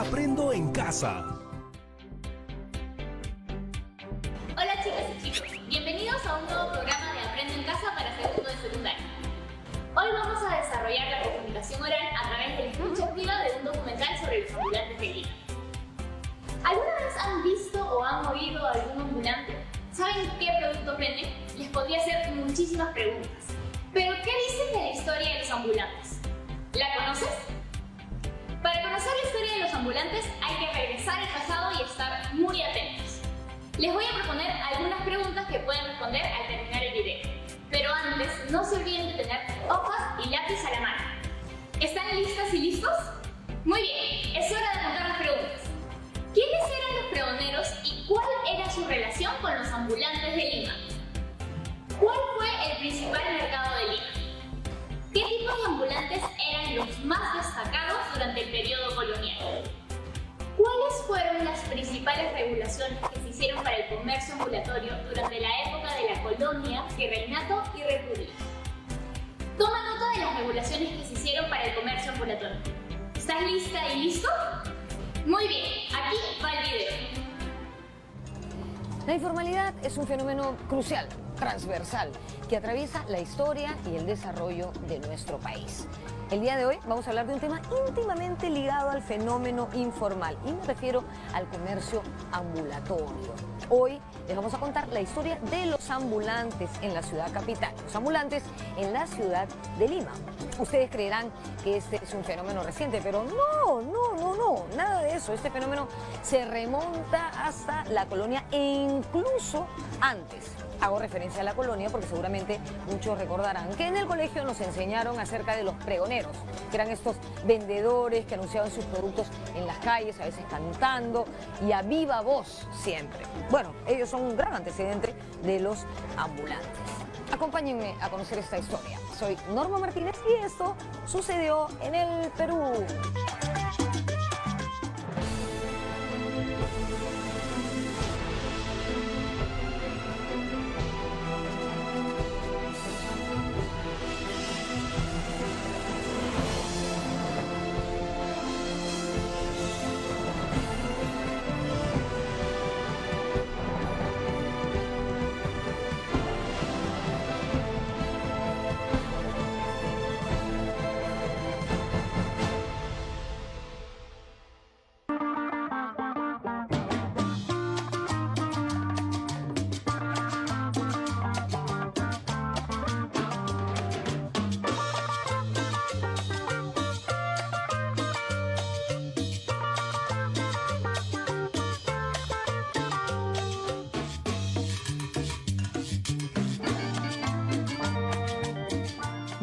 Aprendo en casa. Hola chicas y chicos, bienvenidos a un nuevo programa de Aprendo en Casa para segundo de secundaria. Hoy vamos a desarrollar la comunicación oral a través de la escucha activa de un documental sobre los ambulantes de Lima. ¿Alguna vez han visto o han oído a algún ambulante? ¿Saben qué productos venden? Les podría hacer muchísimas preguntas. ¿Pero qué dicen de la historia de los ambulantes? ¿La conoces? Para conocer la historia de los ambulantes hay que regresar al pasado y estar muy atentos. Les voy a proponer algunas preguntas que pueden responder al terminar el video. Pero antes, no se olviden de tener hojas y lápiz a la mano. ¿Están listas y listos? Muy bien, es hora de apuntar las preguntas. ¿Quiénes eran los pregoneros y cuál era su relación con los ambulantes de Lima? ¿Cuál fue el principal mercado de Lima? ¿Qué tipos de ambulantes eran los más destacados durante el periodo colonial? ¿Cuáles fueron las principales regulaciones que se hicieron para el comercio ambulatorio durante la época de la colonia, virreinato y república? Toma nota de las regulaciones que se hicieron para el comercio ambulatorio. ¿Estás lista y listo? Muy bien, aquí va el video. La informalidad es un fenómeno crucial, transversal, que atraviesa la historia y el desarrollo de nuestro país. El día de hoy vamos a hablar de un tema íntimamente ligado al fenómeno informal y me refiero al comercio ambulatorio. Hoy les vamos a contar la historia de los ambulantes en la ciudad capital, los ambulantes en la ciudad de Lima. Ustedes creerán que este es un fenómeno reciente, pero no, nada de eso. Este fenómeno se remonta hasta la colonia e incluso antes. Hago referencia a la colonia porque seguramente muchos recordarán que en el colegio nos enseñaron acerca de los pregoneros, que eran estos vendedores que anunciaban sus productos en las calles, a veces cantando y a viva voz siempre. Bueno, ellos son un gran antecedente de los ambulantes. Acompáñenme a conocer esta historia. Soy Norma Martínez y esto sucedió en el Perú.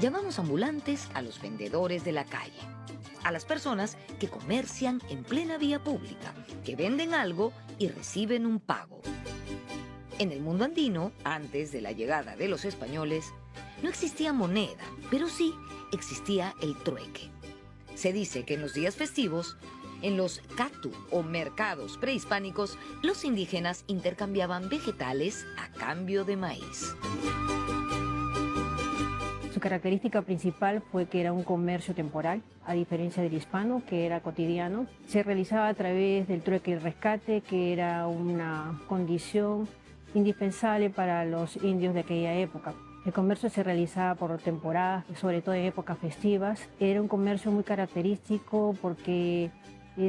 Llamamos ambulantes a los vendedores de la calle, a las personas que comercian en plena vía pública, que venden algo y reciben un pago. En el mundo andino, antes de la llegada de los españoles, no existía moneda, pero sí existía el trueque. Se dice que en los días festivos, en los catu o mercados prehispánicos, los indígenas intercambiaban vegetales a cambio de maíz. Su característica principal fue que era un comercio temporal, a diferencia del hispano, que era cotidiano. Se realizaba a través del trueque y el rescate, que era una condición indispensable para los indios de aquella época. El comercio se realizaba por temporadas, sobre todo en épocas festivas. Era un comercio muy característico porque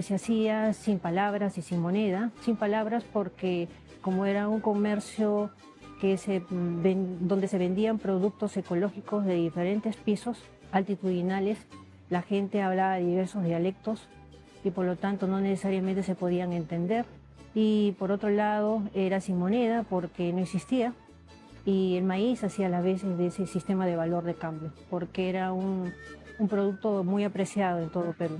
se hacía sin palabras y sin moneda. Sin palabras porque como era un comercio donde se vendían productos ecológicos de diferentes pisos altitudinales, la gente hablaba de diversos dialectos y por lo tanto no necesariamente se podían entender. Y por otro lado era sin moneda porque no existía y el maíz hacía las veces de ese sistema de valor de cambio porque era un producto muy apreciado en todo Perú.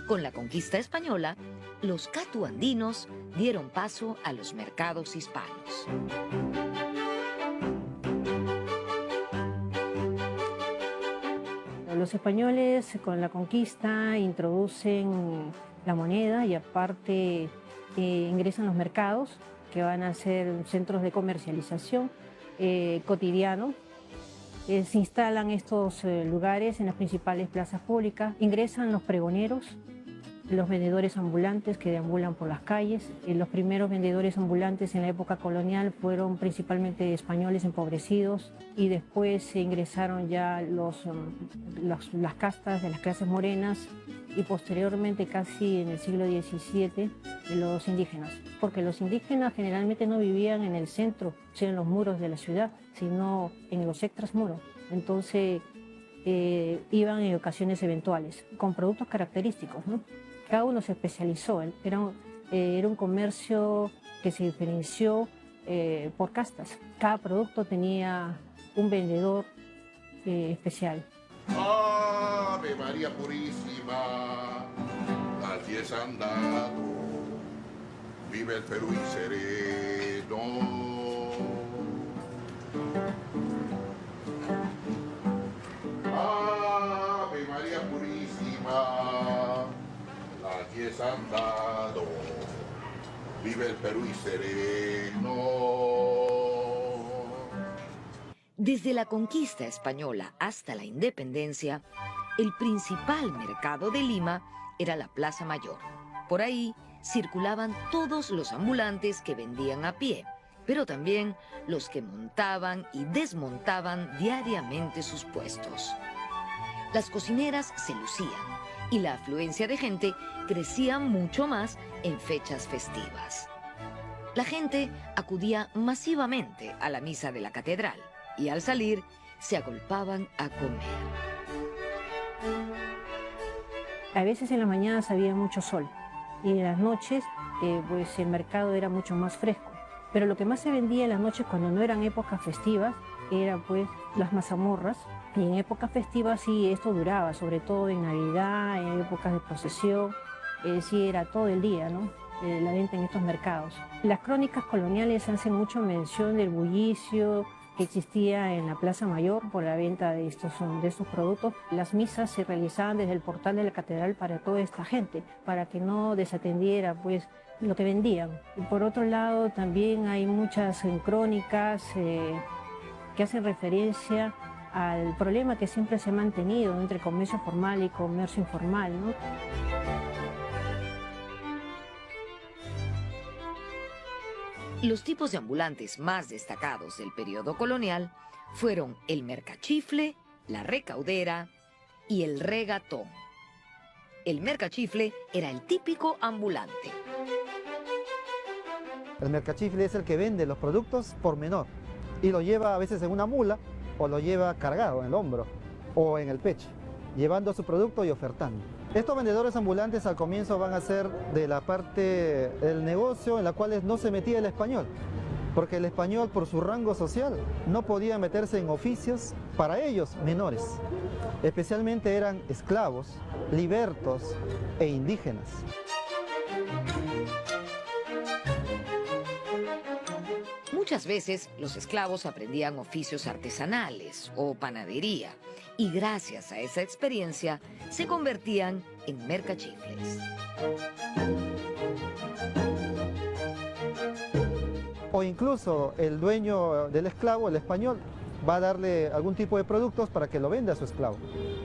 Con la conquista española, los catuandinos dieron paso a los mercados hispanos. Los españoles con la conquista introducen la moneda y aparte ingresan los mercados que van a ser centros de comercialización cotidiano Se instalan estos lugares en las principales plazas públicas, ingresan los pregoneros, los vendedores ambulantes que deambulan por las calles. Los primeros vendedores ambulantes en la época colonial fueron principalmente españoles empobrecidos y después se ingresaron ya las castas de las clases morenas y posteriormente, casi en el siglo XVII, los indígenas. Porque los indígenas generalmente no vivían en el centro, o sea, en los muros de la ciudad, sino en los extramuros. Entonces iban en ocasiones eventuales, con productos característicos, ¿no? Cada uno se especializó, era un comercio que se diferenció por castas. Cada producto tenía un vendedor especial. Ave María Purísima, allí es andado, vive el Perú y sereno. Ave María Purísima, allí es andado, vive el Perú y sereno. Desde la conquista española hasta la independencia, el principal mercado de Lima era la Plaza Mayor. Por ahí circulaban todos los ambulantes que vendían a pie, pero también los que montaban y desmontaban diariamente sus puestos. Las cocineras se lucían y la afluencia de gente crecía mucho más en fechas festivas. La gente acudía masivamente a la misa de la catedral y al salir se agolpaban a comer. A veces en las mañanas había mucho sol y en las noches pues el mercado era mucho más fresco. Pero lo que más se vendía en las noches cuando no eran épocas festivas eran pues las mazamorras. Y en épocas festivas sí esto duraba, sobre todo en Navidad, en épocas de procesión, sí era todo el día, ¿no? La venta en estos mercados. Las crónicas coloniales hacen mucho mención del bullicio que existía en la Plaza Mayor por la venta de estos productos. Las misas se realizaban desde el portal de la catedral para toda esta gente, para que no desatendiera pues lo que vendían. Y por otro lado también hay muchas crónicas que hacen referencia al problema que siempre se ha mantenido entre comercio formal y comercio informal, ¿no? Los tipos de ambulantes más destacados del periodo colonial fueron el mercachifle, la recaudera y el regatón. El mercachifle era el típico ambulante. El mercachifle es el que vende los productos por menor y lo lleva a veces en una mula o lo lleva cargado en el hombro o en el pecho, llevando su producto y ofertando. Estos vendedores ambulantes al comienzo van a ser de la parte del negocio en la cual no se metía el español, porque el español por su rango social no podía meterse en oficios para ellos menores. Especialmente eran esclavos, libertos e indígenas. Muchas veces los esclavos aprendían oficios artesanales o panadería y gracias a esa experiencia se convertían en mercachifles. O incluso el dueño del esclavo, el español, va a darle algún tipo de productos para que lo venda a su esclavo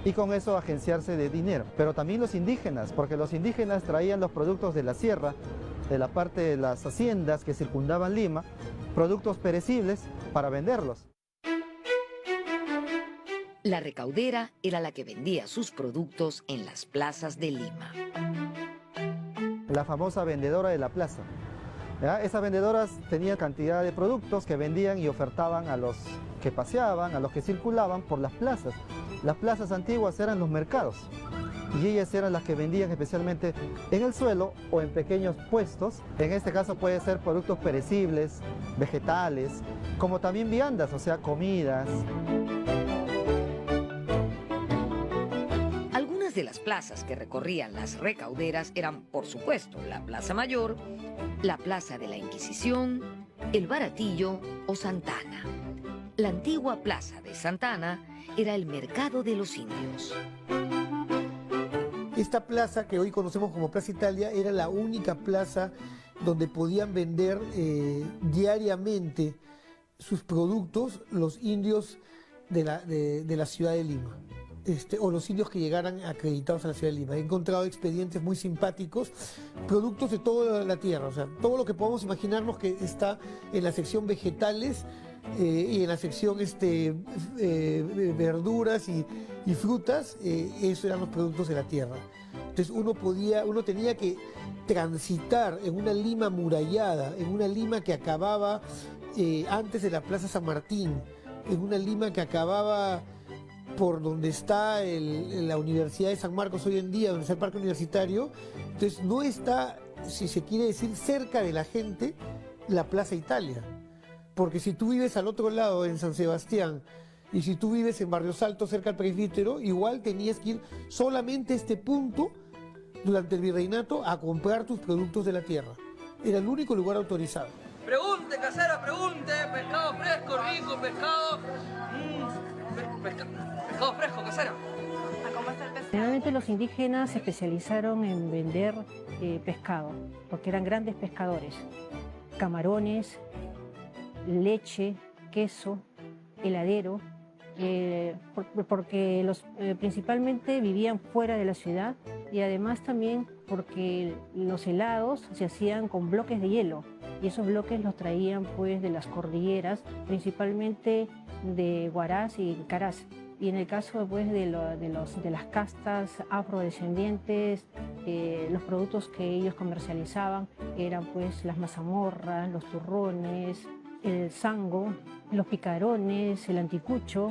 y con eso agenciarse de dinero. Pero también los indígenas, porque los indígenas traían los productos de la sierra, de la parte de las haciendas que circundaban Lima, productos perecibles para venderlos. La recaudera era la que vendía sus productos en las plazas de Lima. La famosa vendedora de la plaza. ¿Ya? Esas vendedoras tenían cantidad de productos que vendían y ofertaban a los que paseaban, a los que circulaban por las plazas. Las plazas antiguas eran los mercados y ellas eran las que vendían especialmente en el suelo o en pequeños puestos. En este caso puede ser productos perecibles, vegetales, como también viandas, o sea, comidas. Algunas de las plazas que recorrían las recauderas eran, por supuesto, la Plaza Mayor, la Plaza de la Inquisición, el Baratillo o Santana. La antigua Plaza de Santana era el mercado de los indios. Esta plaza, que hoy conocemos como Plaza Italia, era la única plaza donde podían vender diariamente sus productos los indios de la ciudad de Lima. O los indios que llegaran acreditados a la ciudad de Lima. He encontrado expedientes muy simpáticos, productos de toda la tierra, o sea, todo lo que podamos imaginarnos que está en la sección vegetales y en la sección verduras y frutas, esos eran los productos de la tierra. Entonces uno tenía que transitar en una Lima amurallada, en una Lima que acababa antes de la Plaza San Martín, en una Lima que acababa por donde está la Universidad de San Marcos hoy en día, donde está el parque universitario. Entonces no está, si se quiere decir, cerca de la gente la Plaza Italia, porque si tú vives al otro lado en San Sebastián y si tú vives en Barrios Altos cerca del presbítero, igual tenías que ir solamente a este punto durante el virreinato a comprar tus productos de la tierra. Era el único lugar autorizado. Pregunte, casera, pregunte, pescado fresco, rico, pescado fresco, casera. Generalmente los indígenas se especializaron en vender pescado, porque eran grandes pescadores. Camarones, leche, queso, heladero, porque principalmente vivían fuera de la ciudad y además también porque los helados se hacían con bloques de hielo y esos bloques los traían pues de las cordilleras, principalmente de Huaraz y Caraz. Y en el caso pues, de las castas afrodescendientes, los productos que ellos comercializaban eran pues las mazamorras, los turrones, el sango, los picarones, el anticucho.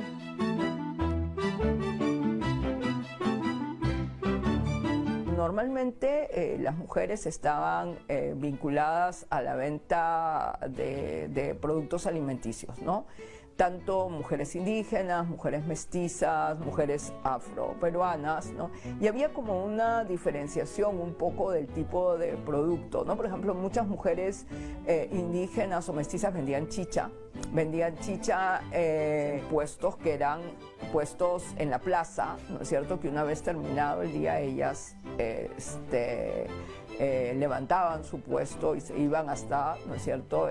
Normalmente las mujeres estaban vinculadas a la venta de productos alimenticios, ¿no? Tanto mujeres indígenas, mujeres mestizas, mujeres afroperuanas, ¿no? Y había como una diferenciación un poco del tipo de producto, ¿no? Por ejemplo, muchas mujeres indígenas o mestizas vendían chicha puestos que eran puestos en la plaza, ¿no es cierto? Que una vez terminado el día ellas levantaban su puesto y se iban hasta, ¿no es cierto?,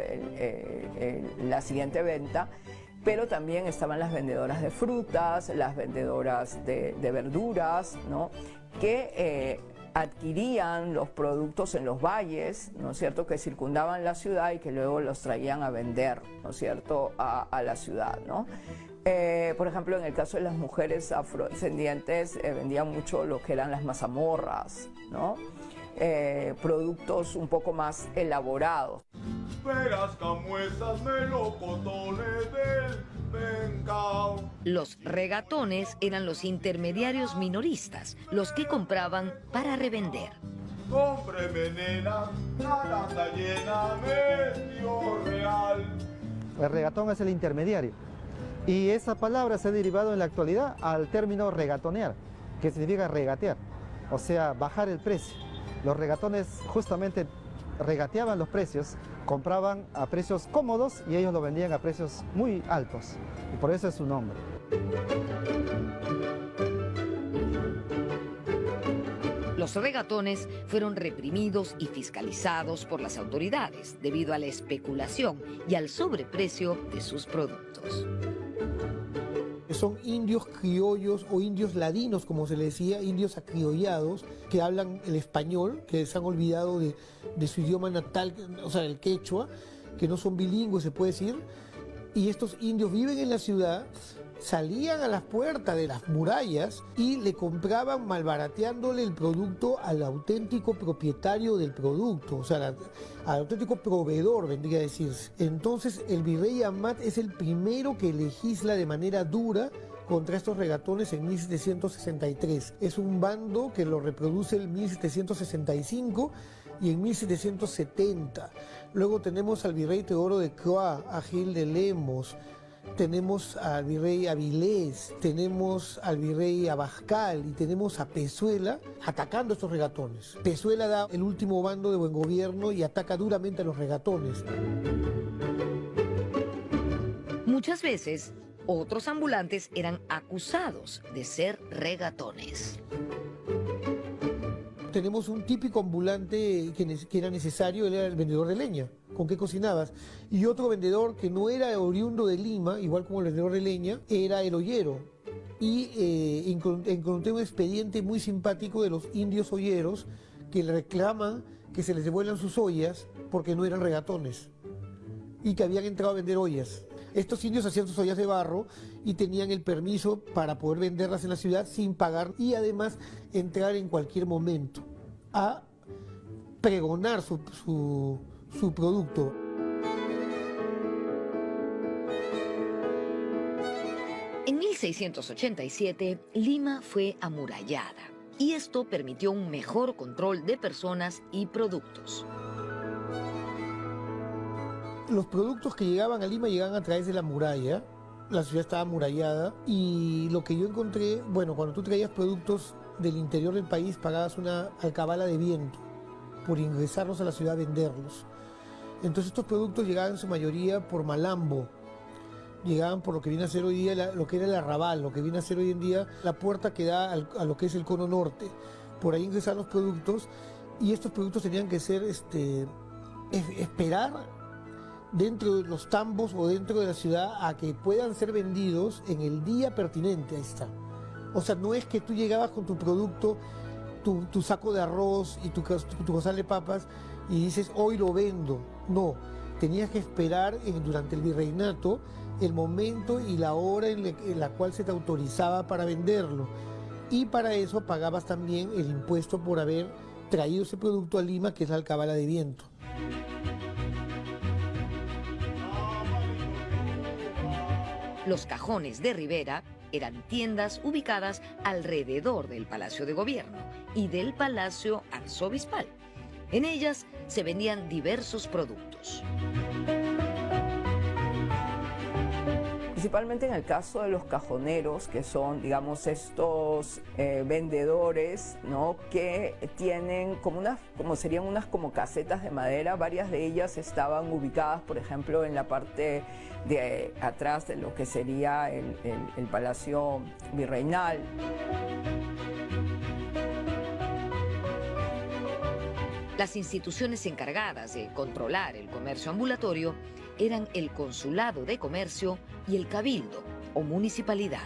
la siguiente venta. Pero también estaban las vendedoras de frutas, las vendedoras de verduras, ¿no? Que adquirían los productos en los valles, ¿no es cierto?, que circundaban la ciudad y que luego los traían a vender, ¿no es cierto?, a la ciudad, ¿no? Por ejemplo, en el caso de las mujeres afrodescendientes, vendían mucho lo que eran las mazamorras, ¿no? Productos un poco más elaborados. Peras, camuesas, melocotones del pencao. Los regatones eran los intermediarios minoristas, los que compraban para revender. Cómpreme, nena, la lata llena, medio real. El regatón es el intermediario. Y esa palabra se ha derivado en la actualidad al término regatonear, que significa regatear, o sea, bajar el precio. Los regatones justamente regateaban los precios, compraban a precios cómodos y ellos lo vendían a precios muy altos. Y por eso es su nombre. Los regatones fueron reprimidos y fiscalizados por las autoridades debido a la especulación y al sobreprecio de sus productos. Son indios criollos o indios ladinos, como se le decía, indios acriollados, que hablan el español, que se han olvidado de su idioma natal, o sea, el quechua, que no son bilingües, se puede decir. Y estos indios viven en la ciudad, salían a las puertas de las murallas y le compraban malbarateándole el producto al auténtico propietario del producto, o sea, al auténtico proveedor, vendría a decirse. Entonces el virrey Amat es el primero que legisla de manera dura contra estos regatones en 1763. Es un bando que lo reproduce en 1765 y en 1770. Luego tenemos al virrey Teodoro de Croix, a Gil de Lemos, tenemos al virrey Avilés, tenemos al virrey Abascal y tenemos a Pezuela atacando a estos regatones. Pezuela da el último bando de buen gobierno y ataca duramente a los regatones. Muchas veces, otros ambulantes eran acusados de ser regatones. Tenemos un típico ambulante que era necesario, él era el vendedor de leña. con qué cocinabas. Y otro vendedor que no era oriundo de Lima, igual como el vendedor de leña, era el ollero. Y encontré un expediente muy simpático de los indios olleros que le reclaman que se les devuelvan sus ollas porque no eran regatones y que habían entrado a vender ollas. Estos indios hacían sus ollas de barro y tenían el permiso para poder venderlas en la ciudad sin pagar y además entrar en cualquier momento a pregonar su producto. En 1687, Lima fue amurallada y esto permitió un mejor control de personas y productos. Los productos que llegaban a Lima llegaban a través de la muralla. La ciudad estaba amurallada y lo que yo encontré, bueno, cuando tú traías productos del interior del país pagabas una alcabala de viento por ingresarlos a la ciudad a venderlos. Entonces estos productos llegaban en su mayoría por Malambo, llegaban por lo que viene a ser hoy día lo que era el arrabal, lo que viene a ser hoy en día la puerta que da a lo que es el cono norte. Por ahí ingresaban los productos y estos productos tenían que ser esperar dentro de los tambos o dentro de la ciudad a que puedan ser vendidos en el día pertinente. Ahí está. O sea, no es que tú llegabas con tu producto, tu saco de arroz y tu costal de papas y dices, hoy lo vendo. No, tenías que esperar durante el virreinato el momento y la hora en la cual se te autorizaba para venderlo. Y para eso pagabas también el impuesto por haber traído ese producto a Lima, que es la alcabala de viento. Los cajones de Rivera eran tiendas ubicadas alrededor del Palacio de Gobierno y del Palacio Arzobispal. En ellas se vendían diversos productos. Principalmente en el caso de los cajoneros, que son, digamos, estos vendedores, ¿no?, que tienen como serían unas como casetas de madera. Varias de ellas estaban ubicadas, por ejemplo, en la parte de atrás de lo que sería el Palacio Virreinal. Las instituciones encargadas de controlar el comercio ambulatorio eran el Consulado de Comercio y el Cabildo o Municipalidad.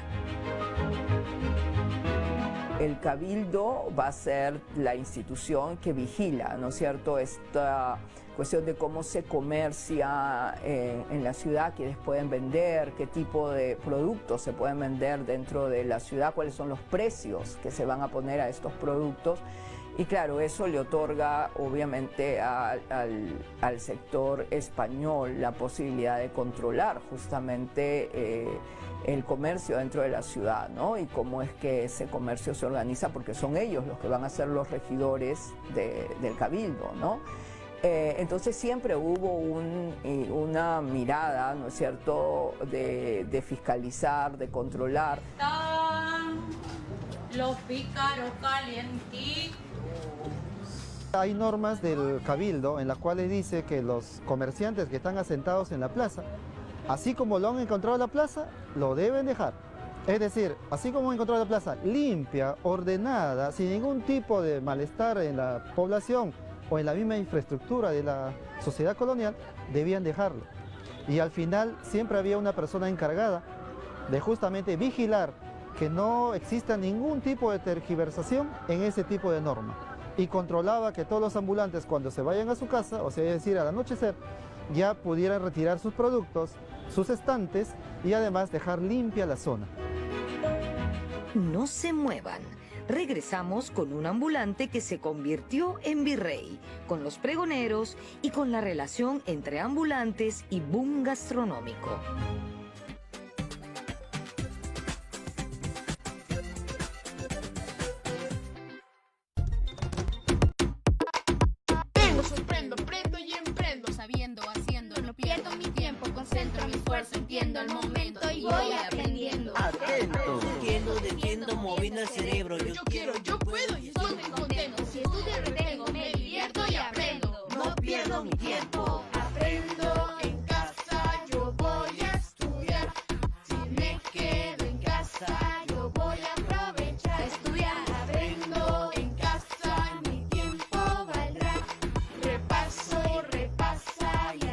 El Cabildo va a ser la institución que vigila, ¿no es cierto?, esta cuestión de cómo se comercia en la ciudad, quiénes pueden vender, qué tipo de productos se pueden vender dentro de la ciudad, cuáles son los precios que se van a poner a estos productos. Y claro, eso le otorga obviamente al sector español la posibilidad de controlar justamente el comercio dentro de la ciudad, ¿no? Y cómo es que ese comercio se organiza, porque son ellos los que van a ser los regidores del Cabildo, ¿no? Entonces siempre hubo una mirada, ¿no es cierto?, de fiscalizar, de controlar. Están los pícaros calientitos. Hay normas del Cabildo en las cuales dice que los comerciantes que están asentados en la plaza, así como lo han encontrado en la plaza, lo deben dejar. Es decir, así como han encontrado la plaza limpia, ordenada, sin ningún tipo de malestar en la población o en la misma infraestructura de la sociedad colonial, debían dejarlo. Y al final siempre había una persona encargada de justamente vigilar que no exista ningún tipo de tergiversación en ese tipo de norma. Y controlaba que todos los ambulantes, cuando se vayan a su casa, o sea, es decir, al anochecer, ya pudieran retirar sus productos, sus estantes y además dejar limpia la zona. No se muevan. Regresamos con un ambulante que se convirtió en virrey, con los pregoneros y con la relación entre ambulantes y boom gastronómico. Entiendo el momento y voy aprendiendo. Atento. Defiendo, moviendo el cerebro. Yo quiero, yo puedo y estoy contento. Si estudio, retengo, me divierto y aprendo. No pierdo mi tiempo. Aprendo en casa, yo voy a estudiar. Si me quedo en casa, yo voy a aprovechar. Estudiar. Aprendo en casa, mi tiempo valdrá. Repaso, repasa y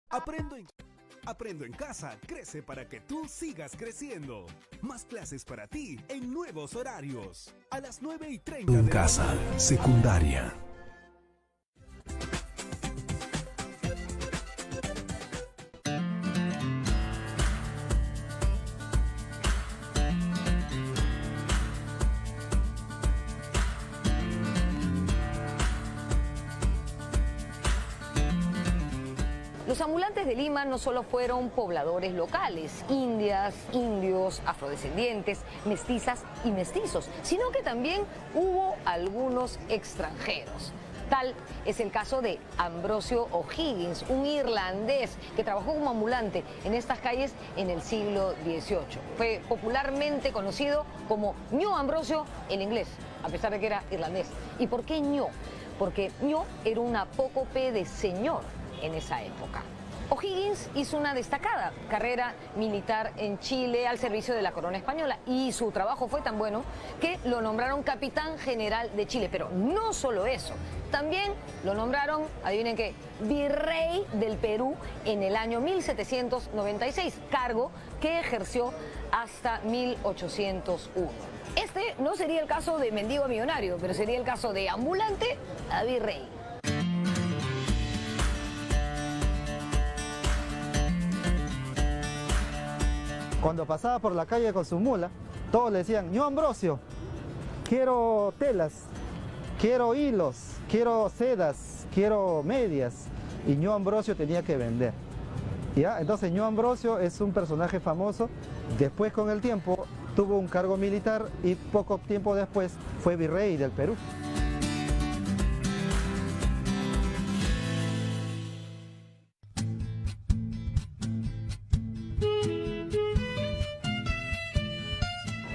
Aprendo en casa crece para que tú sigas creciendo. Más clases para ti en nuevos horarios. A las 9:30 En casa, secundaria. Los ambulantes de Lima no solo fueron pobladores locales, indias, indios, afrodescendientes, mestizas y mestizos, sino que también hubo algunos extranjeros. Tal es el caso de Ambrosio O'Higgins, un irlandés que trabajó como ambulante en estas calles en el siglo XVIII. Fue popularmente conocido como Ño Ambrosio en inglés, a pesar de que era irlandés. ¿Y por qué Ño? Porque Ño era un apócope de señor en esa época. O'Higgins hizo una destacada carrera militar en Chile al servicio de la corona española y su trabajo fue tan bueno que lo nombraron capitán general de Chile. Pero no solo eso, también lo nombraron, adivinen qué, virrey del Perú en el año 1796, cargo que ejerció hasta 1801. Este no sería el caso de mendigo a millonario, pero sería el caso de ambulante a virrey. Cuando pasaba por la calle con su mula, todos le decían, Ño Ambrosio, quiero telas, quiero hilos, quiero sedas, quiero medias. Y Ño Ambrosio tenía que vender. ¿Ya? Entonces Ño Ambrosio es un personaje famoso. Después, con el tiempo, tuvo un cargo militar y poco tiempo después fue virrey del Perú.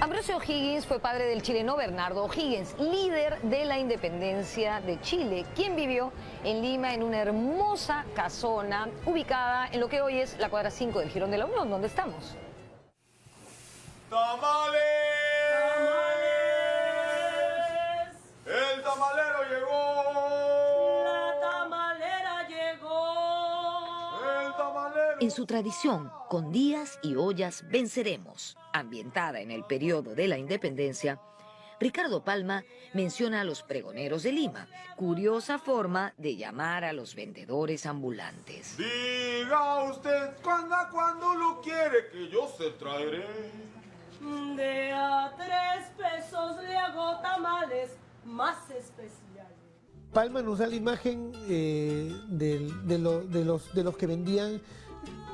Ambrosio O'Higgins fue padre del chileno Bernardo O'Higgins, líder de la independencia de Chile, quien vivió en Lima en una hermosa casona ubicada en lo que hoy es la cuadra 5 del Jirón de la Unión, donde estamos. ¡Tamales! ¡El tamalero llegó! La tamalera llegó. ¡El tamalero! En su tradición, con días y ollas venceremos, ambientada en el periodo de la independencia, Ricardo Palma menciona a los pregoneros de Lima, curiosa forma de llamar a los vendedores ambulantes. Diga usted cuándo lo quiere que yo se traeré. De a 3 pesos le hago tamales más especiales. Palma nos da la imagen de los que vendían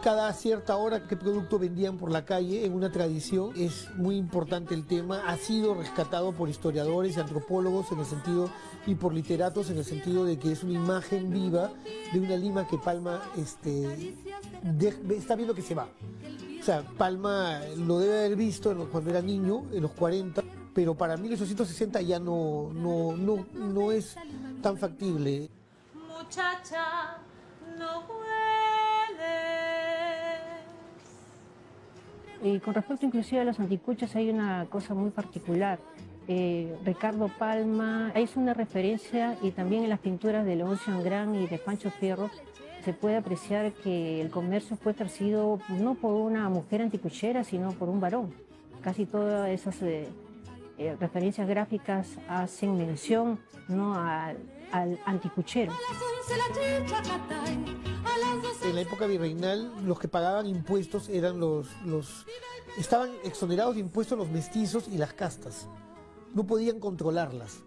cada cierta hora qué producto vendían por la calle en una tradición. Es muy importante el tema, ha sido rescatado por historiadores y antropólogos en el sentido, y por literatos en el sentido de que es una imagen viva de una Lima que Palma está viendo que se va. O sea, Palma lo debe haber visto cuando era niño, en los 40, pero para 1860 ya no es tan factible. Muchacha, no hueles. Y con respecto inclusive a los anticuchos hay una cosa muy particular. Ricardo Palma es una referencia, y también en las pinturas de Leoncio Angrán y de Pancho Fierro se puede apreciar que el comercio fue ejercido no por una mujer anticuchera, sino por un varón. Casi todas esas referencias gráficas hacen mención, ¿no?, al anticuchero. En la época virreinal, los que pagaban impuestos eran estaban exonerados de impuestos los mestizos y las castas. No podían controlarlas.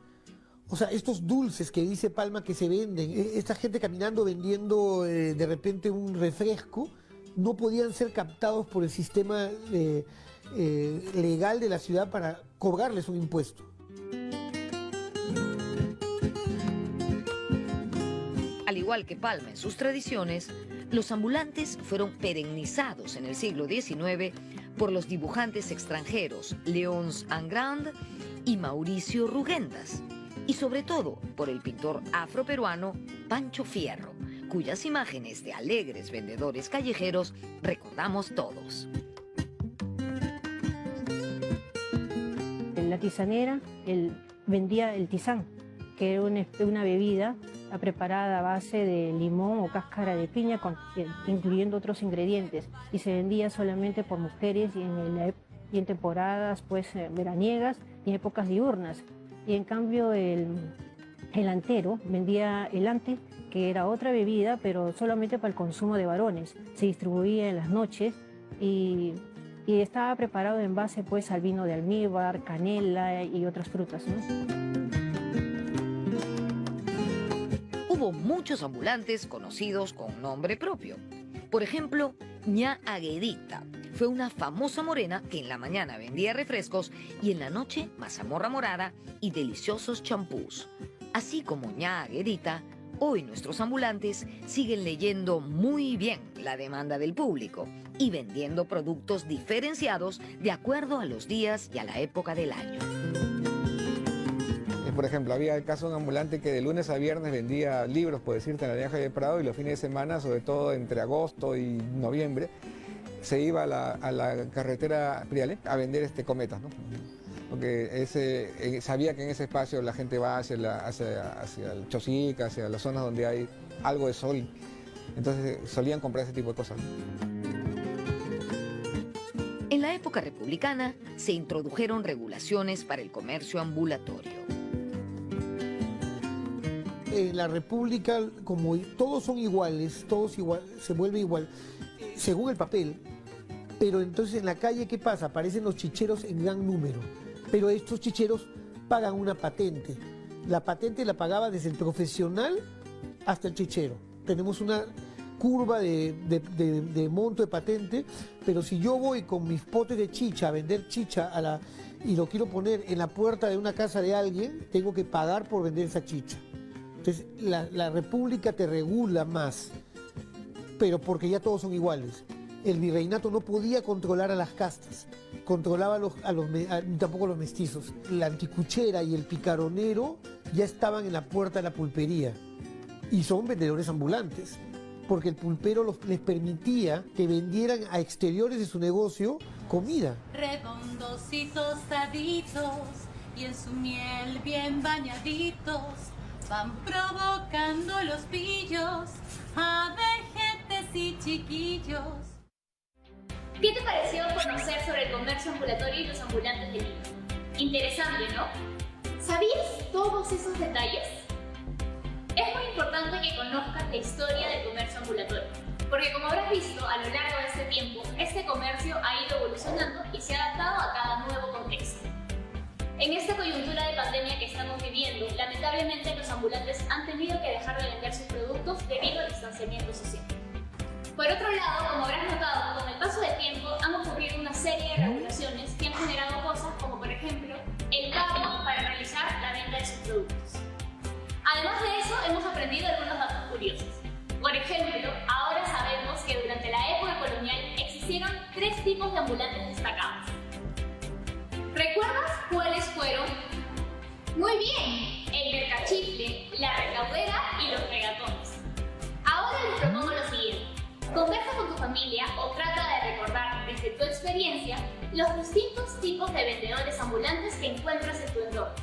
O sea, estos dulces que dice Palma que se venden, esta gente caminando vendiendo de repente un refresco, no podían ser captados por el sistema legal de la ciudad para cobrarles un impuesto. Al igual que Palma en sus tradiciones, los ambulantes fueron perennizados en el siglo XIX por los dibujantes extranjeros Leonce Angrand y Mauricio Rugendas, y sobre todo por el pintor afroperuano Pancho Fierro, cuyas imágenes de alegres vendedores callejeros recordamos todos. En la tisanera vendía el tisán, que era una bebida preparada a base de limón o cáscara de piña, incluyendo otros ingredientes, y se vendía solamente por mujeres y en temporadas pues, veraniegas y en épocas diurnas. Y en cambio el antero vendía el ante, que era otra bebida, pero solamente para el consumo de varones. Se distribuía en las noches y estaba preparado en base pues, al vino de almíbar, canela y otras frutas, ¿no? Hubo muchos ambulantes conocidos con nombre propio. Por ejemplo, Ña Aguedita fue una famosa morena que en la mañana vendía refrescos y en la noche mazamorra morada y deliciosos champús. Así como Ña Aguedita, hoy nuestros ambulantes siguen leyendo muy bien la demanda del público y vendiendo productos diferenciados de acuerdo a los días y a la época del año. Por ejemplo, había el caso de un ambulante que de lunes a viernes vendía libros, por decirte, en la Granja de Prado, y los fines de semana, sobre todo entre agosto y noviembre, se iba a la carretera Priale a vender cometas, ¿no? Porque sabía que en ese espacio la gente va hacia el Chosica, hacia las zonas donde hay algo de sol. Entonces solían comprar ese tipo de cosas. En la época republicana se introdujeron regulaciones para el comercio ambulatorio. En la República, como todos son iguales, se vuelve igual, según el papel. Pero entonces en la calle, ¿qué pasa? Aparecen los chicheros en gran número. Pero estos chicheros pagan una patente. La patente la pagaba desde el profesional hasta el chichero. Tenemos una curva de monto de patente, pero si yo voy con mis potes de chicha a vender chicha y lo quiero poner en la puerta de una casa de alguien, tengo que pagar por vender esa chicha. Entonces la República te regula más, pero porque ya todos son iguales. El virreinato no podía controlar a las castas, controlaba tampoco a los mestizos. La anticuchera y el picaronero ya estaban en la puerta de la pulpería y son vendedores ambulantes, porque el pulpero les permitía que vendieran a exteriores de su negocio comida. Redondos y tostaditos y en su miel bien bañaditos van provocando los pillos a vejetes y chiquillos. ¿Qué te pareció conocer sobre el comercio ambulatorio y los ambulantes de Lima? Interesante, ¿no? ¿Sabías todos esos detalles? Es muy importante que conozcas la historia del comercio ambulatorio, porque como habrás visto a lo largo de este tiempo, este comercio ha ido evolucionando y se ha adaptado a cada nuevo contexto. En esta coyuntura de pandemia que estamos viviendo, lamentablemente los ambulantes han tenido que dejar de vender sus productos debido al distanciamiento social. Por otro lado, como habrás notado, con el paso del tiempo han ocurrido una serie de regulaciones que han generado cosas como, por ejemplo, el pago para realizar la venta de sus productos. Además de eso, hemos aprendido algunos datos curiosos. Por ejemplo, ahora sabemos que durante la época colonial existieron 3 tipos de ambulantes destacados. ¿Recuerdas cuáles fueron? Muy bien, el mercachifle, la recaudera y los regatones. Ahora les propongo lo siguiente. Conversa con tu familia o trata de recordar desde tu experiencia los distintos tipos de vendedores ambulantes que encuentras en tu entorno.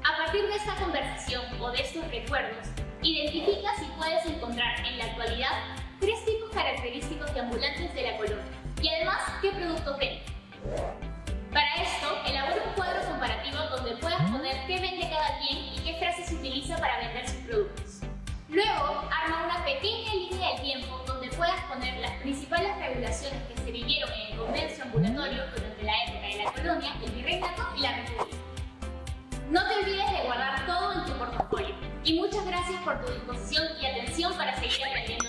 A partir de esta conversación o de estos recuerdos, identifica si puedes encontrar en la actualidad 3 tipos característicos de ambulantes de la colonia y además qué productos venden. Para esto, elabora un cuadro comparativo donde puedas poner qué vende cada quien y qué frases se utiliza para vender sus productos. Luego, arma una pequeña línea de tiempo donde puedas poner las principales regulaciones que se vivieron en el comercio ambulatorio durante la época de la colonia, el virreinato y la república. No te olvides de guardar todo en tu portafolio. Y muchas gracias por tu disposición y atención para seguir aprendiendo.